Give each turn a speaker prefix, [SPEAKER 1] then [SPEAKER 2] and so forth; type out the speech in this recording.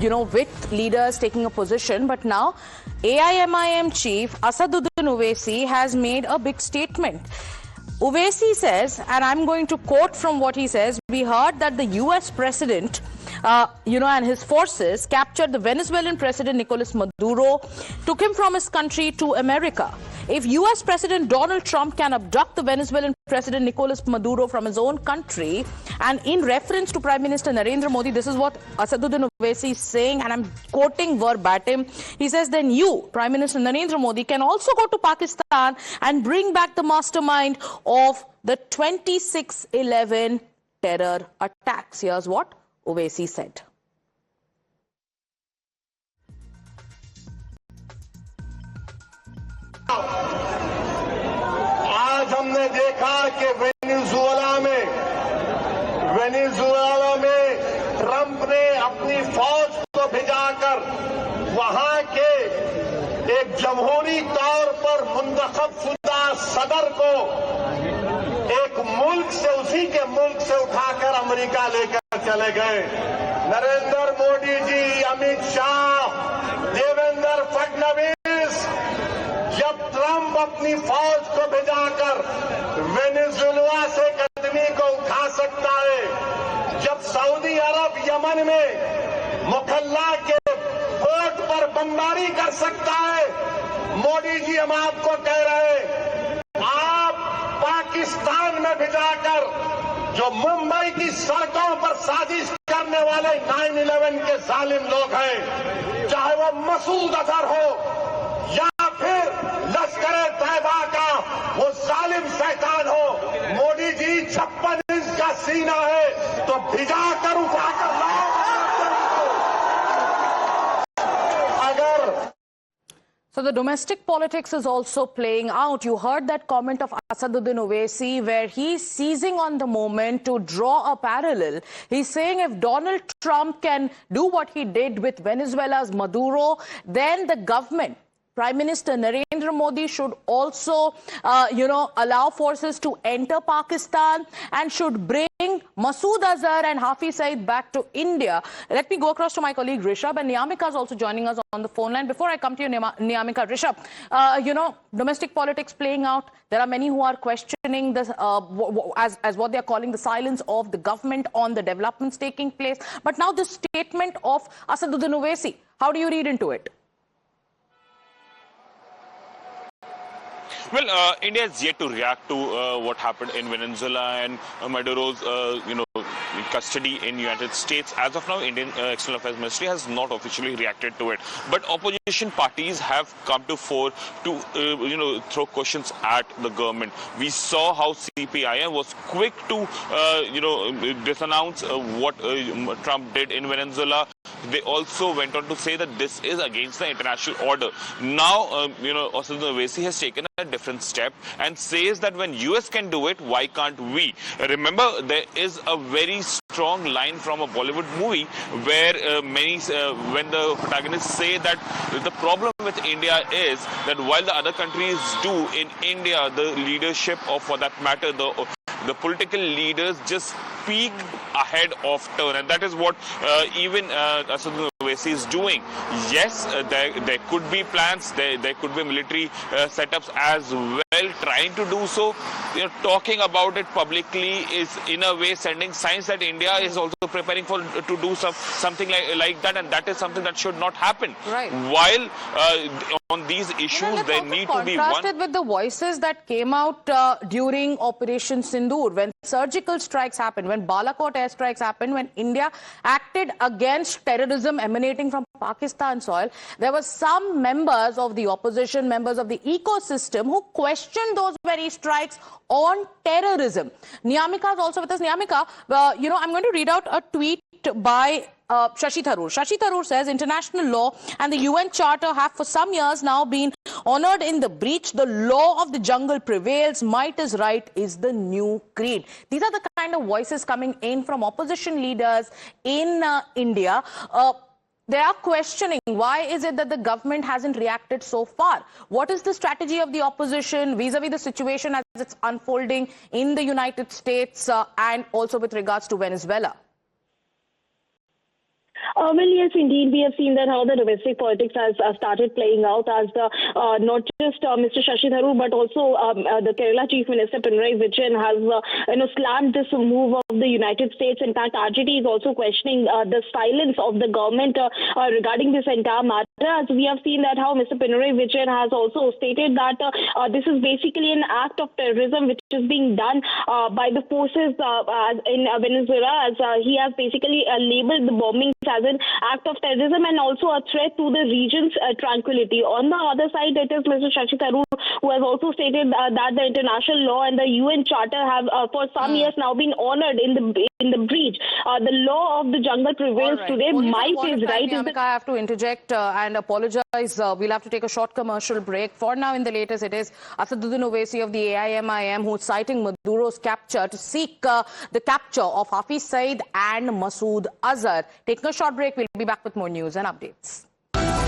[SPEAKER 1] with leaders taking a position. But now AIMIM chief Asaduddin Owaisi has made a big statement. Owaisi says, and I'm going to quote from what he says, we heard that the US president, and his forces captured the Venezuelan President Nicolás Maduro, took him from his country to America. If US President Donald Trump can abduct the Venezuelan President Nicolás Maduro from his own country, and in reference to Prime Minister Narendra Modi, this is what Asaduddin Owaisi is saying, and I'm quoting verbatim. He says, then you, Prime Minister Narendra Modi, can also go to Pakistan and bring back the mastermind of the 26/11 terror attacks. Here's what Owaisi said.
[SPEAKER 2] आज हमने देखा कि Venezuela में Trump ने अपनी फौज को भिजाकर वहां के एक जमहूरी तौर पर मुंतखब शुदा सदर को एक मुल्क से, उसी के मुल्क से उठाकर अमेरिका लेकर चले गए। नरेंद्र मोदी जी, अमित शाह, देवेंद्र फडणवीस, जब ट्रंप अपनी फौज को भिजाकर वेनेजुएला से कदमी को उठा सकता है, जब सऊदी अरब यमन में मुखल्ला के पोर्ट पर बमबारी कर सकता है, मोदी जी हम आपको कह रहे हैं, आप पाकिस्तान में भिजाकर जो मुंबई की सड़कों पर साजिश करने वाले 9/11 के जालिम लोग हैं, चाहे वो मसूद अजहर हो या फिर लश्कर तैयबा का वो जालिम शैतान हो, मोदी जी 56 इंच का सीना है तो भिजाकर उठाकर लाओ। अगर
[SPEAKER 1] So the domestic politics is also playing out. You heard that comment of Asaduddin Owaisi where he's seizing on the moment to draw a parallel. He's saying if Donald Trump can do what he did with Venezuela's Maduro, then the government, Prime Minister Narendra Modi, should also, allow forces to enter Pakistan and should bring Masood Azhar and Hafiz Saeed back to India. Let me go across to my colleague Rishabh, and Niyamika is also joining us on the phone line. Before I come to you, Niyamika, Rishabh, domestic politics playing out. There are many who are questioning this as what they are calling the silence of the government on the developments taking place. But now this statement of Asaduddin Owaisi, how do you read into it?
[SPEAKER 3] Well, India is yet to react to what happened in Venezuela and Maduro's, custody in United States. As of now, Indian External Affairs Ministry has not officially reacted to it. But opposition parties have come to fore to, throw questions at the government. We saw how CPIM was quick to, disannounce what Trump did in Venezuela. They also went on to say that this is against the international order. Now, Asaduddin Owaisi has taken a different step and says that when US can do it, why can't we? Remember, there is a very strong line from a Bollywood movie where when the protagonists say that the problem with India is that while the other countries do, in India, the leadership, or for that matter, the political leaders just speak ahead of turn, and that is what even Asaduddin Owaisi is doing. Yes, there could be plans, there could be military setups as well trying to do so. Talking about it publicly is in a way sending signs that India is also preparing to do something like that, and that is something that should not happen.
[SPEAKER 1] Right.
[SPEAKER 3] While on these issues, there need to be one.
[SPEAKER 1] Contrasted with the voices that came out during Operation Sindoor, when surgical strikes happened, when Balakot airstrikes happened, when India acted against terrorism emanating from Pakistan soil, there were some members of the opposition, members of the ecosystem, who questioned those very strikes on terrorism. Niyamika is also with us. Niyamika, I'm going to read out a tweet by Shashi Tharoor. Shashi Tharoor says international law and the UN Charter have for some years now been honored in the breach. The law of the jungle prevails. Might is right is the new creed. These are the kind of voices coming in from opposition leaders in India. They are questioning why is it that the government hasn't reacted so far. What is the strategy of the opposition vis-a-vis the situation as it's unfolding in the United States and also with regards to Venezuela?
[SPEAKER 4] Well, yes, indeed. We have seen that how the domestic politics has started playing out as not just Mr. Shashi Tharoor, but also the Kerala Chief Minister Pinarayi Vijayan has slammed this move of the United States. In fact, RJD is also questioning the silence of the government regarding this entire matter. As we have seen that how Mr. Pinarayi Vijayan has also stated that this is basically an act of terrorism which is being done by the forces in Venezuela, as he has basically labeled the bombings as an act of terrorism and also a threat to the region's tranquility. On the other side, it is Mr. Shashi Tharoor who has also stated that the international law and the UN Charter have for some years now been honored in the breach. The law of the jungle prevails today. Might is right.
[SPEAKER 1] I have to interject and apologize. We'll have to take a short commercial break. For now, in the latest, it is Asaduddin Owaisi of the AIMIM who's citing Maduro's capture to seek the capture of Hafiz Saeed and Masood Azhar. Taking a short break, we'll be back with more news and updates.